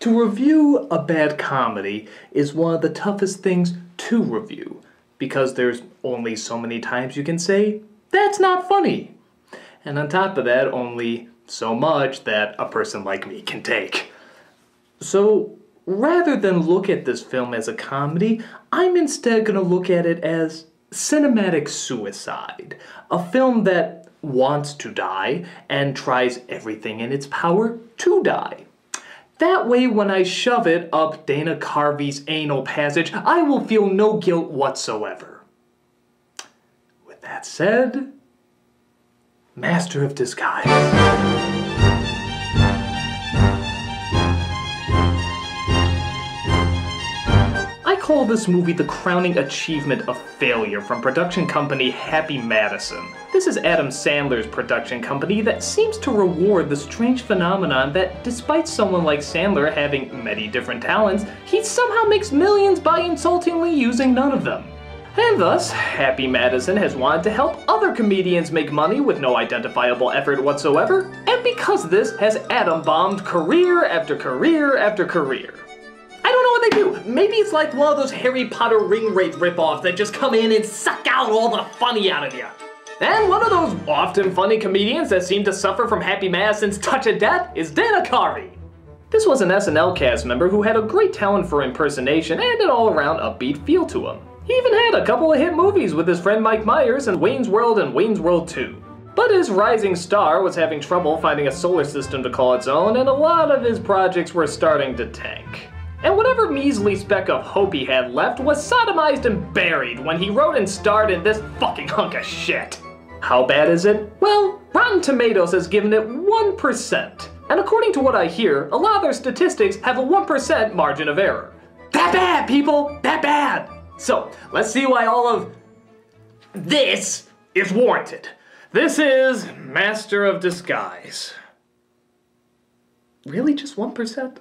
To review a bad comedy is one of the toughest things to review, because there's only so many times you can say, that's not funny. And on top of that, only so much that a person like me can take. So, rather than look at this film as a comedy, I'm instead going to look at it as cinematic suicide. A film that wants to die and tries everything in its power to die. That way, when I shove it up Dana Carvey's anal passage, I will feel no guilt whatsoever. With that said, Master of Disguise. I call this movie the crowning achievement of failure from production company Happy Madison. This is Adam Sandler's production company that seems to reward the strange phenomenon that despite someone like Sandler having many different talents, he somehow makes millions by insultingly using none of them. And thus, Happy Madison has wanted to help other comedians make money with no identifiable effort whatsoever, and because this has Adam bombed career after career after career. I don't know what they do. Maybe it's like one of those Harry Potter ring wraith ripoffs that just come in and suck out all the funny out of you. And one of those often funny comedians that seem to suffer from Happy Madison's touch of death is Dana Carvey. This was an SNL cast member who had a great talent for impersonation and an all-around upbeat feel to him. He even had a couple of hit movies with his friend Mike Myers in Wayne's World and Wayne's World 2. But his rising star was having trouble finding a solar system to call its own, and a lot of his projects were starting to tank. And whatever measly speck of hope he had left was sodomized and buried when he wrote and starred in this fucking hunk of shit. How bad is it? Well, Rotten Tomatoes has given it 1%. And according to what I hear, a lot of their statistics have a 1% margin of error. That bad, people! That bad! So, let's see why all of this is warranted. This is Master of Disguise. Really, just 1%?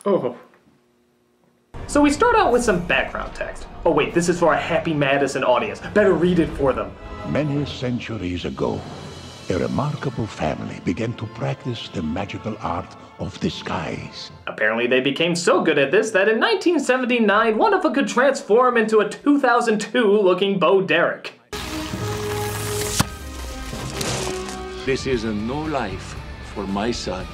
Oh. So we start out with some background text. Oh wait, this is for a Happy Madison audience. Better read it for them. Many centuries ago, a remarkable family began to practice the magical art of disguise. Apparently they became so good at this that in 1979, one of them could transform into a 2002-looking Bo Derek. This is a no life for my son.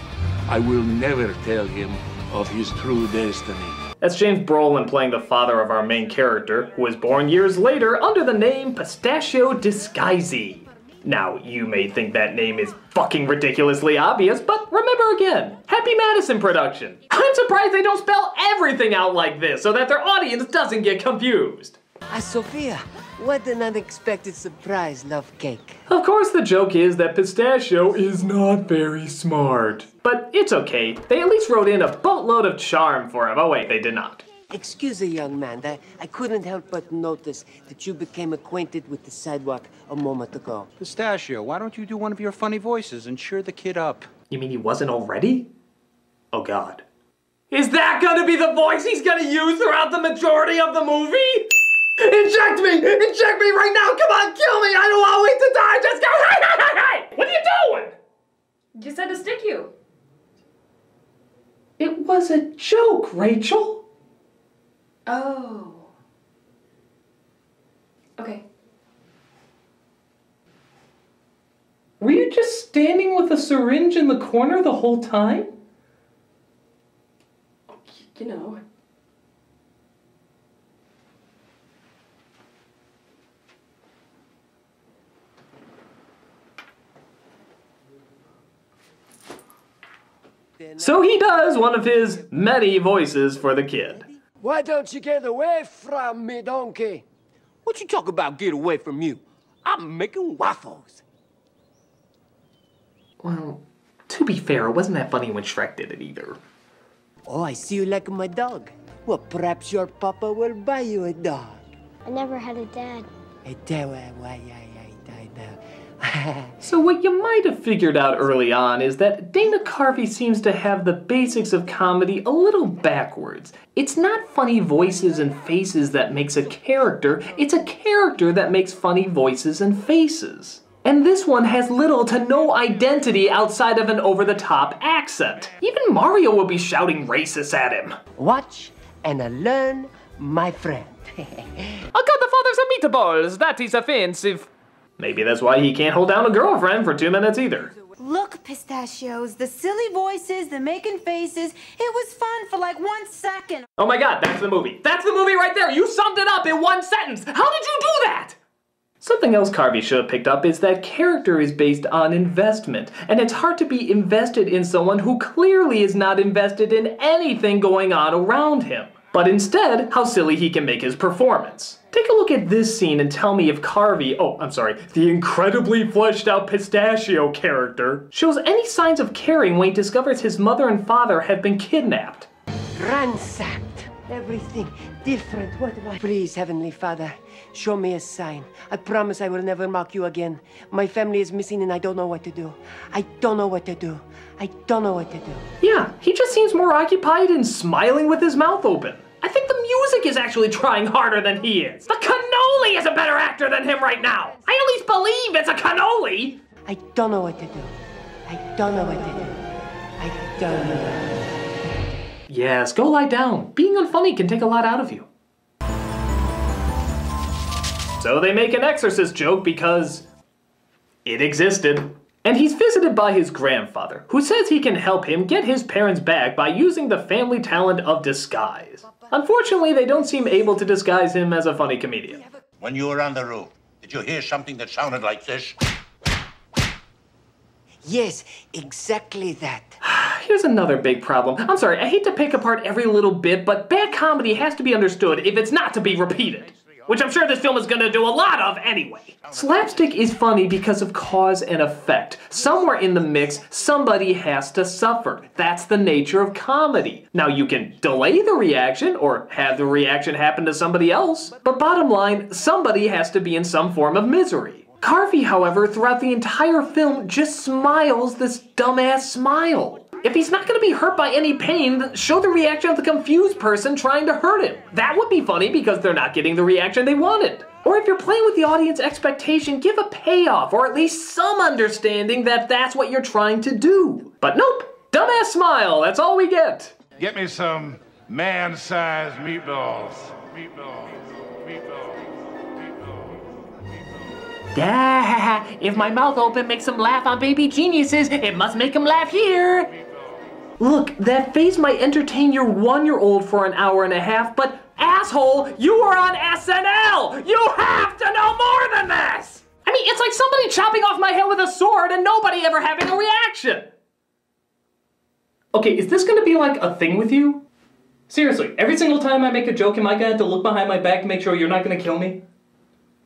I will never tell him of his true destiny. That's James Brolin playing the father of our main character, who was born years later under the name Pistachio Disguisey. Now, you may think that name is fucking ridiculously obvious, but remember again, Happy Madison production. I'm surprised they don't spell everything out like this so that their audience doesn't get confused. Sophia, what an unexpected surprise, love cake. Of course the joke is that Pistachio is not very smart. But it's okay, they at least wrote in a boatload of charm for him. Oh wait, they did not. Excuse me, young man, I couldn't help but notice that you became acquainted with the sidewalk a moment ago. Pistachio, why don't you do one of your funny voices and cheer the kid up? You mean he wasn't already? Oh god. Is that gonna be the voice he's gonna use throughout the majority of the movie? Inject me! Inject me right now! Come on, kill me! I don't want to wait to die! Just go! Hey! What are you doing? You said to stick you. It was a joke, Rachel. Oh. Okay. Were you just standing with a syringe in the corner the whole time? You know. So he does one of his many voices for the kid. Why don't you get away from me, donkey? What you talk about get away from you? I'm making waffles. Well, to be fair, it wasn't that funny when Shrek did it either. Oh, I see you like my dog. Well, perhaps your papa will buy you a dog. I never had a dad. So what you might have figured out early on is that Dana Carvey seems to have the basics of comedy a little backwards. It's not funny voices and faces that makes a character, it's a character that makes funny voices and faces. And this one has little to no identity outside of an over-the-top accent. Even Mario will be shouting racist at him. Watch and learn, my friend. I got the father's meatballs, that is offensive. Maybe that's why he can't hold down a girlfriend for 2 minutes either. Look, pistachios, the silly voices, the making faces, it was fun for like 1 second. Oh my god, that's the movie. That's the movie right there! You summed it up in 1 sentence! How did you do that? Something else Carvey should have picked up is that character is based on investment, and it's hard to be invested in someone who clearly is not invested in anything going on around him. But instead, how silly he can make his performance. Take a look at this scene and tell me if Carvey, the incredibly fleshed out pistachio character, shows any signs of caring when he discovers his mother and father have been kidnapped. Ransacked. Everything different. What? Please, Heavenly Father, show me a sign. I promise I will never mock you again. My family is missing and I don't know what to do. I don't know what to do. I don't know what to do. Yeah, he just seems more occupied in smiling with his mouth open. I think the music is actually trying harder than he is. The cannoli is a better actor than him right now. I at least believe it's a cannoli. I don't know what to do. I don't know what to do. I don't know. Yes, go lie down. Being unfunny can take a lot out of you. So they make an exorcist joke because it existed. And he's visited by his grandfather, who says he can help him get his parents back by using the family talent of disguise. Unfortunately, they don't seem able to disguise him as a funny comedian. When you were on the roof, did you hear something that sounded like this? Yes, exactly that. Here's another big problem. I'm sorry, I hate to pick apart every little bit, but bad comedy has to be understood if it's not to be repeated. Which I'm sure this film is gonna do a lot of anyway. Slapstick is funny because of cause and effect. Somewhere in the mix, somebody has to suffer. That's the nature of comedy. Now you can delay the reaction or have the reaction happen to somebody else, but bottom line, somebody has to be in some form of misery. Carvey, however, throughout the entire film just smiles this dumbass smile. If he's not gonna be hurt by any pain, then show the reaction of the confused person trying to hurt him. That would be funny because they're not getting the reaction they wanted. Or if you're playing with the audience expectation, give a payoff or at least some understanding that that's what you're trying to do. But nope, dumbass smile, that's all we get. Get me some man-sized meatballs. Meatballs. Meatballs. If my mouth open makes them laugh on Baby Geniuses, it must make them laugh here. Look, that face might entertain your 1-year-old for an hour and a half, but asshole, you are on SNL! You have to know more than this! I mean, it's like somebody chopping off my head with a sword and nobody ever having a reaction. Okay, is this gonna be like a thing with you? Seriously, every single time I make a joke, am I gonna have to look behind my back to make sure you're not gonna kill me?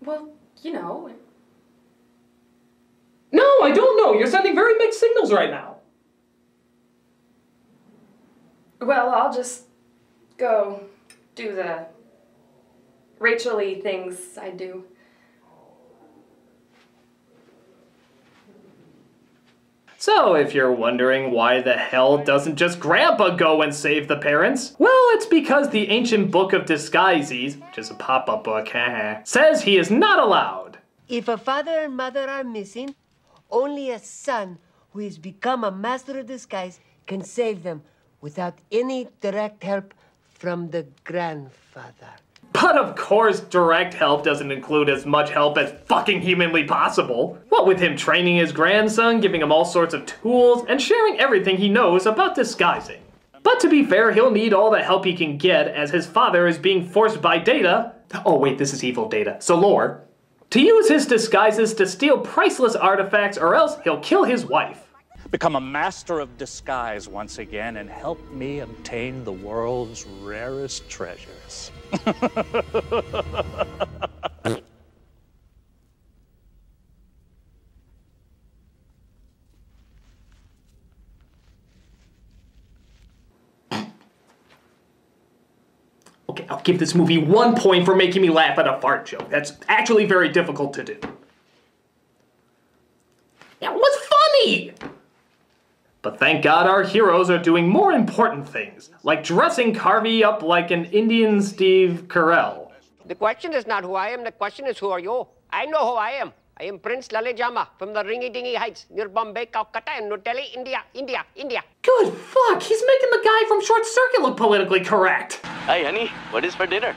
Well, you know. No, I don't know. You're sending very mixed signals right now. Well, I'll just go do the Rachel-y things I do. So, if you're wondering why the hell doesn't just Grandpa go and save the parents, well, it's because the ancient book of disguises, which is a pop-up book, says he is not allowed. If a father and mother are missing, only a son who has become a master of disguise can save them without any direct help from the grandfather. But of course, direct help doesn't include as much help as fucking humanly possible. What with him training his grandson, giving him all sorts of tools, and sharing everything he knows about disguising. But to be fair, he'll need all the help he can get as his father is being forced by Data, oh wait, this is evil Data, so lore, to use his disguises to steal priceless artifacts or else he'll kill his wife. Become a master of disguise once again and help me obtain the world's rarest treasures. Okay, I'll give this movie 1 point for making me laugh at a fart joke. That's actually very difficult to do. It was funny! But thank God our heroes are doing more important things, like dressing Carvey up like an Indian Steve Carell. The question is not who I am, the question is who are you? I know who I am. I am Prince Lalejama from the Ringy-Dingy Heights near Bombay, Calcutta, and New Delhi, India. Good fuck, he's making the guy from Short Circuit look politically correct. Hey, honey, what is for dinner?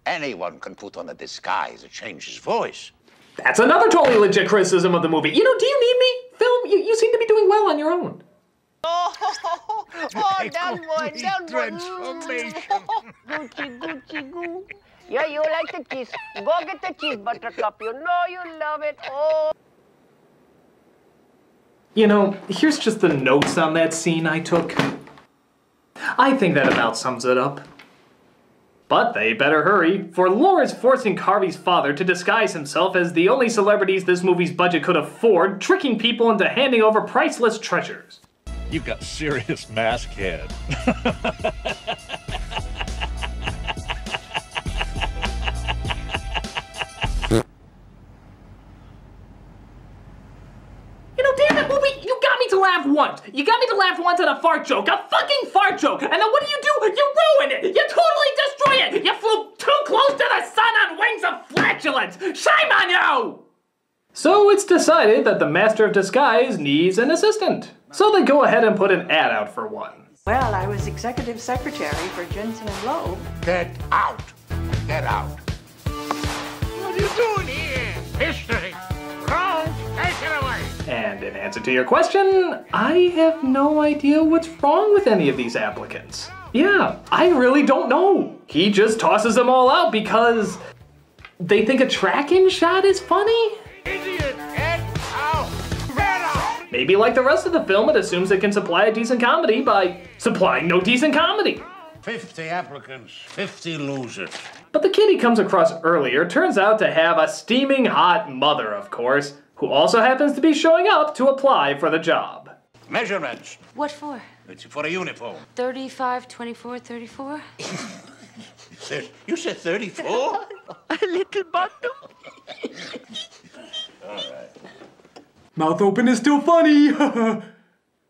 Anyone can put on a disguise to change his voice. That's another totally legit criticism of the movie. You know, do you need me? Film, you seem to be doing well on your own. Oh, down boy. Transformation. Gucci, goo. Yeah, you like the cheese. Go get the cheese, Buttercup. You know you love it. Oh. You know, here's just the notes on that scene I took. I think that about sums it up. But they better hurry, for Laura's forcing Carvey's father to disguise himself as the only celebrities this movie's budget could afford, tricking people into handing over priceless treasures. You've got serious mask head. Damn it, movie, you got me to laugh once. You got me to laugh once at a fart joke, a fucking fart joke. And then what do? You ruin it. You totally destroy it. You flew too close to the sun on wings of flatulence. Shame on you! So it's decided that the Master of Disguise needs an assistant. So they go ahead and put an ad out for one. Well, I was executive secretary for Jensen and Loeb. Get out. Get out. What are you doing here? History. Wrong. Take it away. And in answer to your question, I have no idea what's wrong with any of these applicants. Yeah, I really don't know. He just tosses them all out because they think a tracking shot is funny? Idiot, get out. Get out. Maybe like the rest of the film, it assumes it can supply a decent comedy by supplying no decent comedy. 50 applicants, 50 losers. But the kid he comes across earlier turns out to have a steaming hot mother, of course, who also happens to be showing up to apply for the job. Measurements. What for? It's for a uniform. 35, 24, 34? You said 34? A little bottom. All right. Mouth open is still funny.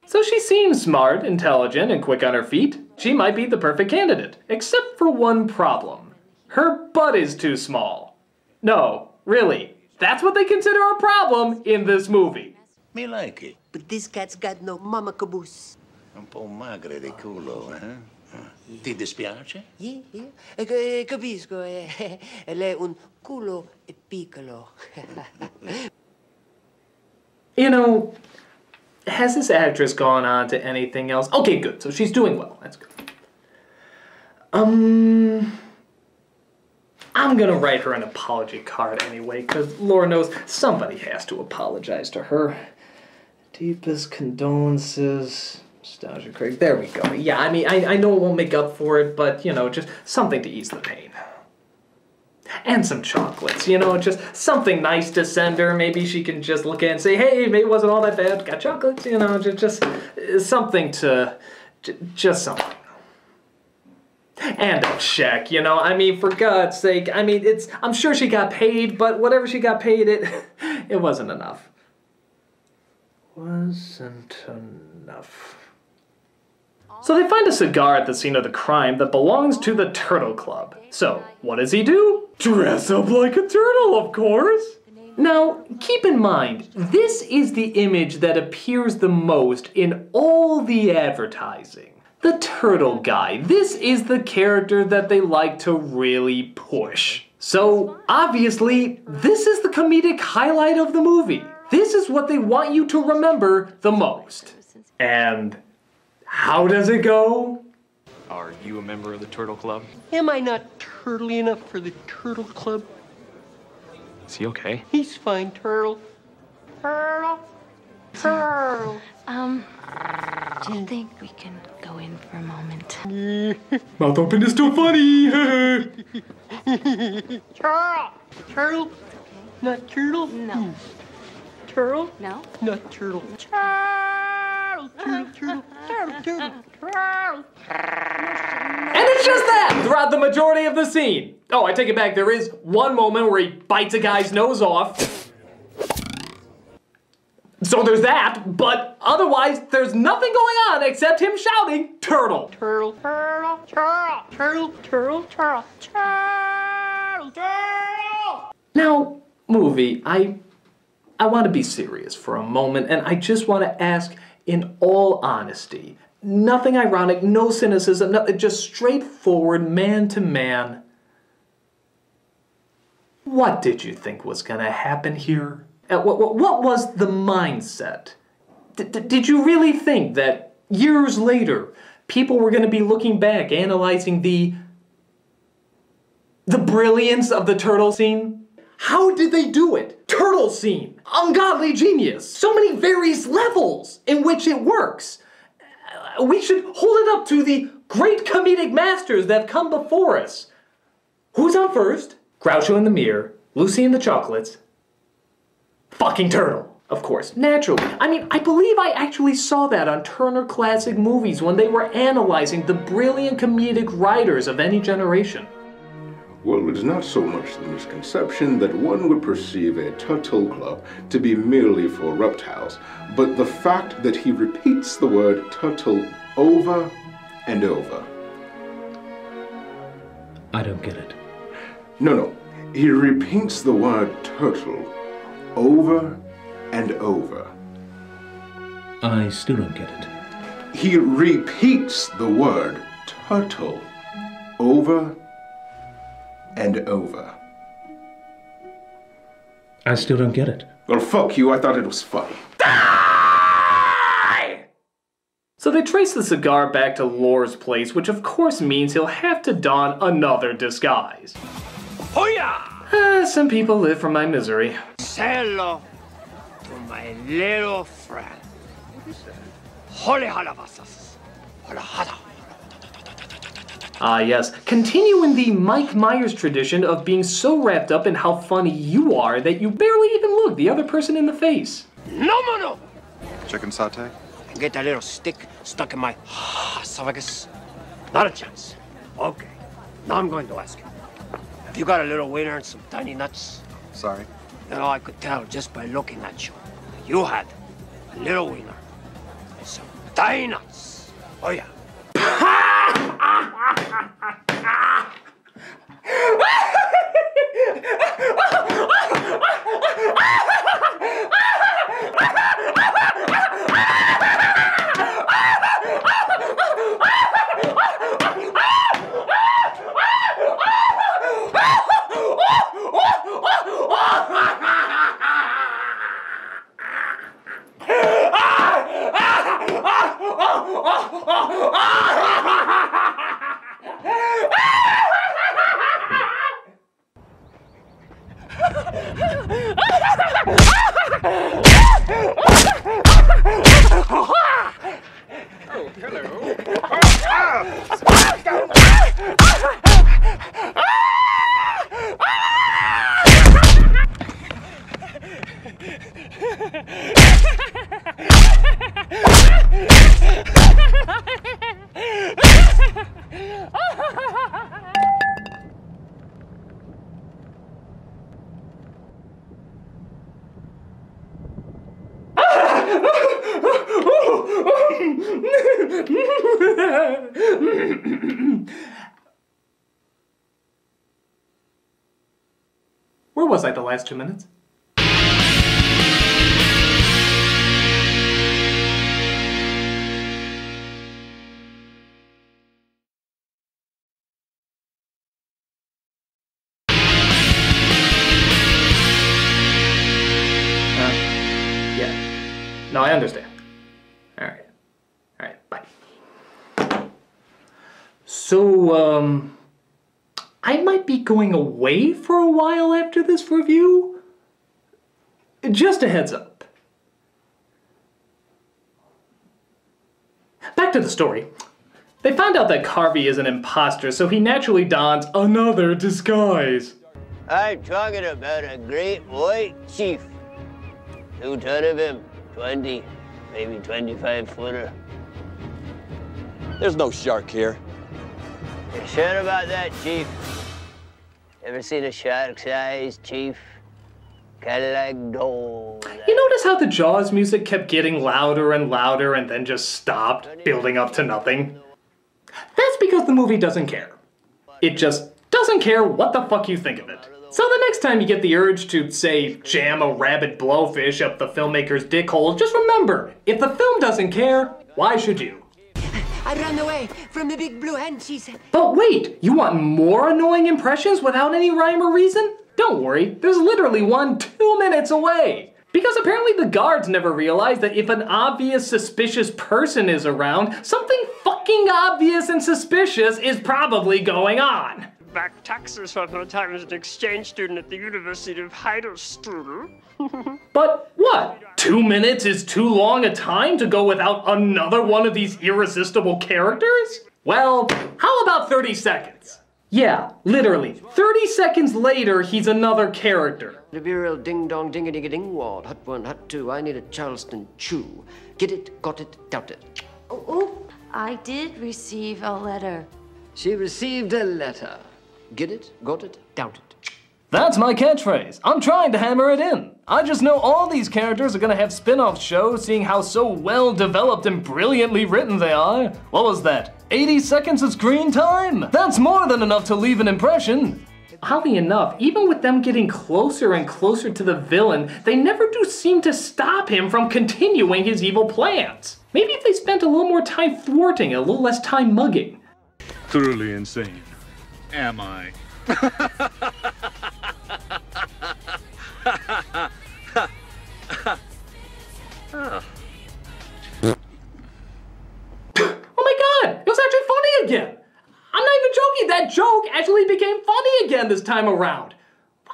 So she seems smart, intelligent, and quick on her feet. She might be the perfect candidate, except for one problem. Her butt is too small. No, really. That's what they consider a problem in this movie. Me like it. But this cat's got no mama caboose. Un po' magre di culo, eh? Ti dispiace? Yeah. Capisco. Lei un culo piccolo. You know, has this actress gone on to anything else? Okay, good. So she's doing well. That's good. I'm gonna write her an apology card anyway, because Laura knows somebody has to apologize to her. Deepest condolences, Nostalgia Craig. There we go. Yeah, I mean, I know it won't make up for it, but, you know, just something to ease the pain. And some chocolates, you know, just something nice to send her. Maybe she can just look at it and say, hey, maybe it wasn't all that bad. Got chocolates, you know, just something to, just something. And a check, you know, I mean, for God's sake, I mean, I'm sure she got paid, but whatever she got paid, it wasn't enough. Wasn't enough. So they find a cigar at the scene of the crime that belongs to the Turtle Club. So, what does he do? Dress up like a turtle, of course! Now, keep in mind, this is the image that appears the most in all the advertising. The turtle guy. This is the character that they like to really push. So, obviously, this is the comedic highlight of the movie. This is what they want you to remember the most. And how does it go? Are you a member of the Turtle Club? Am I not turtly enough for the Turtle Club? Is he okay? He's fine, Turtle. Turtle. Do you think we can go in for a moment? Mouth open is still funny. Turtle. Turtle. Not turtle. No. Turtle. No. Not turtle. Turtle. Turtle. And it's just that throughout the majority of the scene. Oh, I take it back. There is one moment where he bites a guy's nose off. So there's that, but otherwise there's nothing going on except him shouting, turtle. Turtle. Turtle. Turtle. Turtle. Turtle. Turtle. Turtle. Turtle. Now, movie, I I want to be serious for a moment, and I just want to ask in all honesty, nothing ironic, no cynicism, nothing, just straightforward, man to man. What did you think was going to happen here? What was the mindset? Did you really think that years later, people were going to be looking back, analyzing the brilliance of the turtle scene? How did they do it? Turtle scene. Ungodly genius. So many various levels in which it works. We should hold it up to the great comedic masters that have come before us. Who's on first? Groucho in the Mirror, Lucy and the Chocolates, fucking Turtle. Of course, naturally. I mean, I believe I actually saw that on Turner Classic Movies when they were analyzing the brilliant comedic writers of any generation. Well, it is not so much the misconception that one would perceive a turtle club to be merely for reptiles, but the fact that he repeats the word turtle over and over. I don't get it. No. He repeats the word turtle over and over. I still don't get it. He repeats the word turtle over and over. I still don't get it. Well, fuck you, I thought it was funny. Die! So they trace the cigar back to Lore's place, which of course means he'll have to don another disguise. Some people live from my misery. Say hello to my little friend. Holy halabasas. Ah yes, continuing the Mike Myers tradition of being so wrapped up in how funny you are that you barely even look the other person in the face. No. Chicken sauté? And get that little stick stuck in my esophagus. Not a chance. Okay, now I'm going to ask you. Have you got a little wiener and some tiny nuts? Sorry. You know, I could tell just by looking at you. You had a little wiener and some tiny nuts. Oh yeah. Where was I the last 2 minutes? Yeah. No, I understand. Alright, bye. So, I might be going away for a while after this review. Just a heads up. Back to the story. They found out that Carvey is an imposter, so he naturally dons another disguise. I'm talking about a great white chief. 2 ton of him, 20, maybe 25 footer. There's no shark here. You sure about that, Chief? Ever seen a shark's eyes, Chief? Kinda like gold. You notice how the Jaws music kept getting louder and louder and then just stopped, building up to nothing? That's because the movie doesn't care. It just doesn't care what the fuck you think of it. So the next time you get the urge to, say, jam a rabid blowfish up the filmmaker's dick hole, just remember, if the film doesn't care, why should you? I ran away from the big blue hen, she said. But wait, you want more annoying impressions without any rhyme or reason? Don't worry, there's literally one 2 minutes away. Because apparently the guards never realized that if an obvious suspicious person is around, something fucking obvious and suspicious is probably going on. Back taxes for my time as an exchange student at the University of Heidelstrudel. But what? 2 minutes is too long a time to go without another one of these irresistible characters? Well, how about 30 seconds? Yeah, literally. 30 seconds later, he's another character. The real ding-dong ding-a-ding-a-ding-wad. Hut 1, hut 2, I need a Charleston chew. Get it, got it, doubt it. Oh, I did receive a letter. She received a letter. Get it, got it, doubt it. That's my catchphrase. I'm trying to hammer it in. I just know all these characters are gonna have spin-off shows seeing how so well developed and brilliantly written they are. What was that? 80 seconds of screen time? That's more than enough to leave an impression. Oddly enough, even with them getting closer and closer to the villain, they never do seem to stop him from continuing his evil plans. Maybe if they spent a little more time thwarting, a little less time mugging. Truly insane. Am I? Oh my god, it was actually funny again. I'm not even joking, that joke actually became funny again this time around.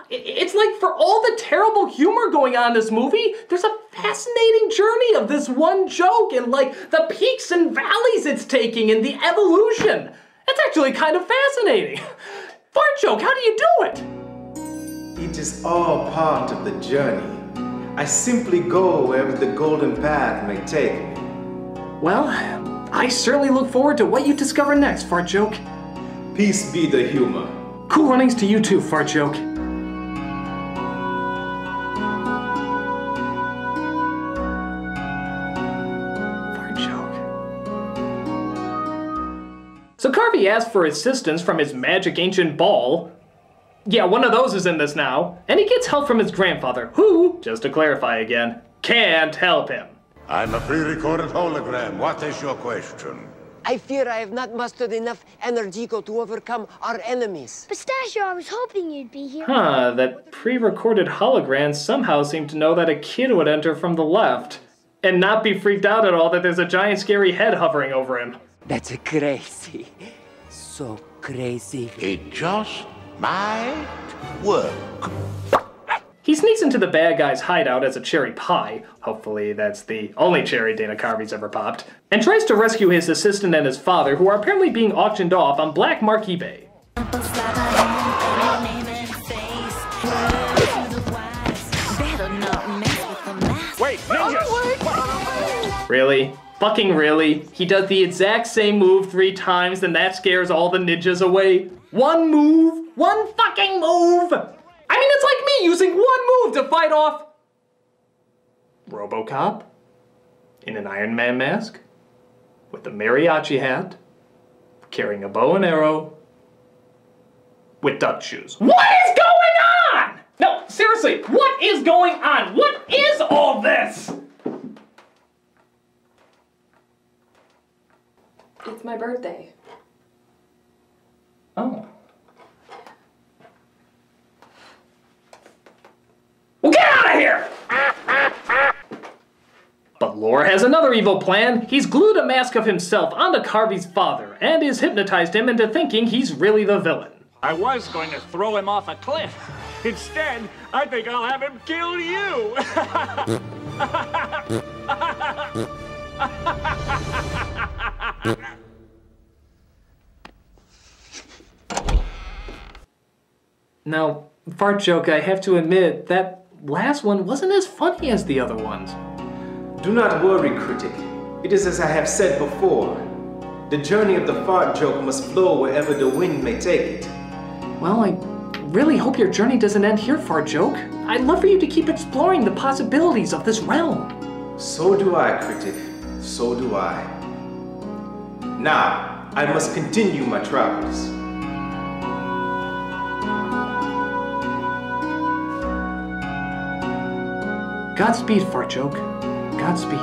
It's like for all the terrible humor going on in this movie, there's a fascinating journey of this one joke and like the peaks and valleys it's taking and the evolution. It's actually kind of fascinating. Fart joke, how do you do it? It is all part of the journey. I simply go wherever the golden path may take me. Well, I certainly look forward to what you discover next, Fart Joke. Peace be the humor. Cool runnings to you too, Fart Joke. Fart Joke. So Carvey asked for assistance from his magic ancient ball. Yeah, one of those is in this now. And he gets help from his grandfather, who, just to clarify again, can't help him. I'm a pre-recorded hologram. What is your question? I fear I have not mustered enough energico to overcome our enemies. Pistachio, I was hoping you'd be here. Huh, that pre-recorded hologram somehow seemed to know that a kid would enter from the left. And not be freaked out at all that there's a giant scary head hovering over him. That's crazy. So crazy. It just might work. He sneaks into the bad guy's hideout as a cherry pie, hopefully that's the only cherry Dana Carvey's ever popped, and tries to rescue his assistant and his father, who are apparently being auctioned off on Black Mark eBay. Wait, ninjas! Really? Fucking really? He does the exact same move 3 times and that scares all the ninjas away? One move? One fucking move! I mean, it's like me using one move to fight off RoboCop in an Iron Man mask with a mariachi hat, carrying a bow and arrow, with duck shoes. What is going on? No, seriously, what is going on? What is all this? It's my birthday. Oh. Well, get out of here! But Lore has another evil plan. He's glued a mask of himself onto Carvey's father and has hypnotized him into thinking he's really the villain. I was going to throw him off a cliff. Instead, I think I'll have him kill you. Now, Fart Joke, I have to admit, that last one wasn't as funny as the other ones. Do not worry, Critic. It is as I have said before. The journey of the fart joke must flow wherever the wind may take it. Well, I really hope your journey doesn't end here, Fart Joke. I'd love for you to keep exploring the possibilities of this realm. So do I, Critic. So do I. Now, I must continue my travels. Godspeed, fart joke. Godspeed.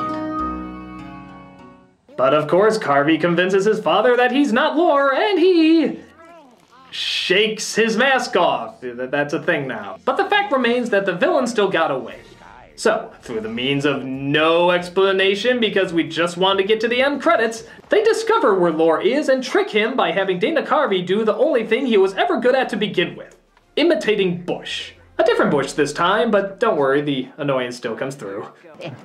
But of course, Carvey convinces his father that he's not Lore, and he shakes his mask off. That's a thing now. But the fact remains that the villain still got away. So, through the means of no explanation because we just wanted to get to the end credits, they discover where Lore is and trick him by having Dana Carvey do the only thing he was ever good at to begin with. Imitating Bush. A different Bush this time, but don't worry, the annoyance still comes through.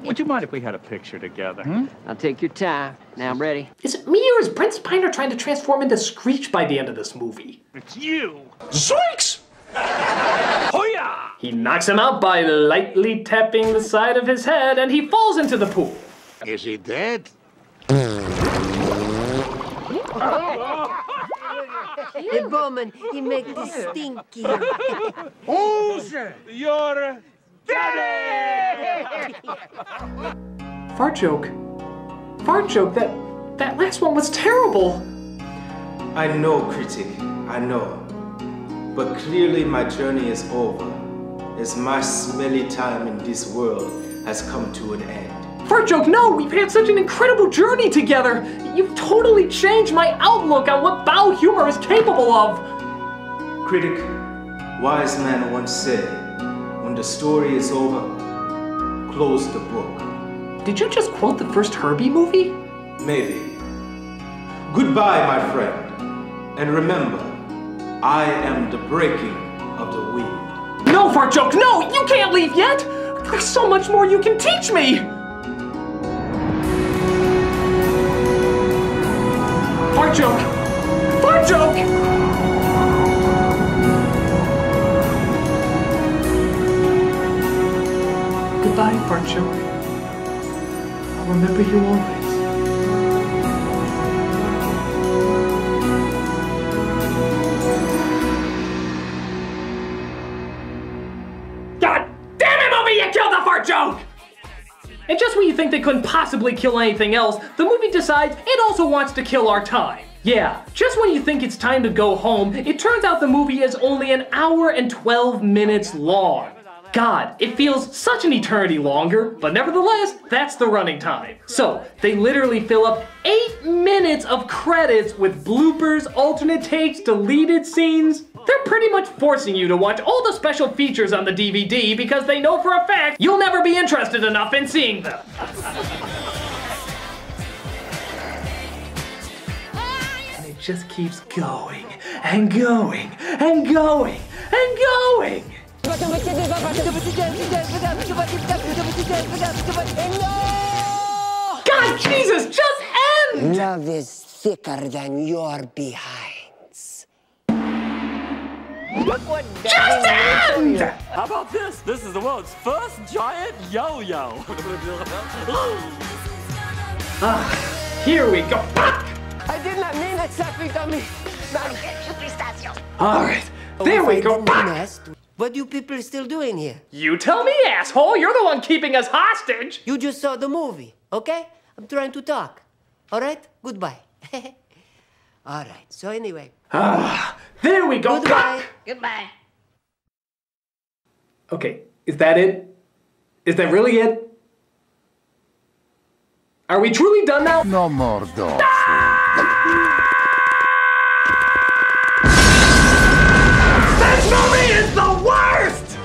Would you mind if we had a picture together? I'll take your time. Now I'm ready. Is it me or is Brent Spiner trying to transform into Screech by the end of this movie? It's you! Zoinks! Hoya! He knocks him out by lightly tapping the side of his head, and he falls into the pool. Is he dead? Hey, Bowman, he make this stinky. Who's your daddy? Fart joke. Fart joke, that last one was terrible. I know, Critic, I know. But clearly my journey is over, as my smelly time in this world has come to an end. Fart joke, no! We've had such an incredible journey together! You've totally changed my outlook on what bowel humor is capable of! Critic, wise man once said, when the story is over, close the book. Did you just quote the first Herbie movie? Maybe. Goodbye, my friend. And remember, I am the breaking of the wind. No, Fart joke, no! You can't leave yet! There's so much more you can teach me! Fart joke! Fart joke! Goodbye, fart joke. I'll remember you always. God damn it, movie! You killed the fart joke! And just when you think they couldn't possibly kill anything else, the movie decides it also wants to kill our time. Yeah, just when you think it's time to go home, it turns out the movie is only an hour and 12 minutes long. God, it feels such an eternity longer, but nevertheless, that's the running time. So, they literally fill up 8 minutes of credits with bloopers, alternate takes, deleted scenes. They're pretty much forcing you to watch all the special features on the DVD because they know for a fact you'll never be interested enough in seeing them. And it just keeps going, and going, and going, and going. God, Jesus, just end! Love is thicker than your behinds. Look what just end! How about this? This is the world's first giant yo-yo. Here we go. I did not mean it, Sappy Dummy. All right, there we go. What you people still doing here? You tell me, asshole. You're the one keeping us hostage. You just saw the movie, okay? I'm trying to talk. All right? Goodbye. All right, so anyway. There we go. Goodbye. Goodbye. Okay, is that it? Is that really it? Are we truly done now? No more dog. This movie is the worst!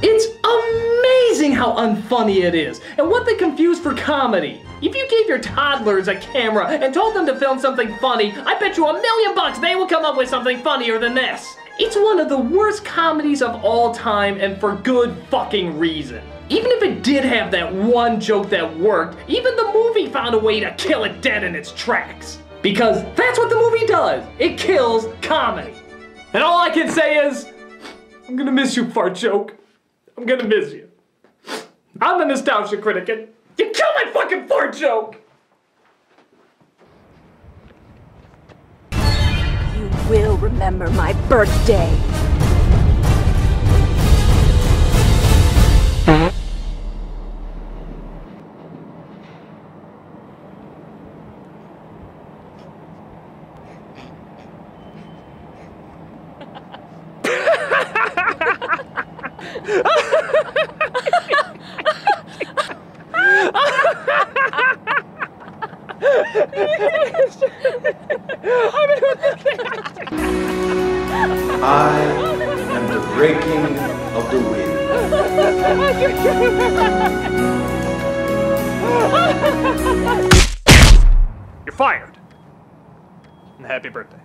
It's amazing how unfunny it is, and what they confuse for comedy. If you gave your toddlers a camera and told them to film something funny, I bet you $1,000,000 they will come up with something funnier than this. It's one of the worst comedies of all time, and for good fucking reason. Even if it did have that one joke that worked, even the movie found a way to kill it dead in its tracks. Because that's what the movie does. It kills comedy. And all I can say is, I'm gonna miss you, fart joke. I'm gonna miss you. I'm the nostalgia critic, and you killed my fucking fart joke! You will remember my birthday. king of the wind. You're fired. And happy birthday.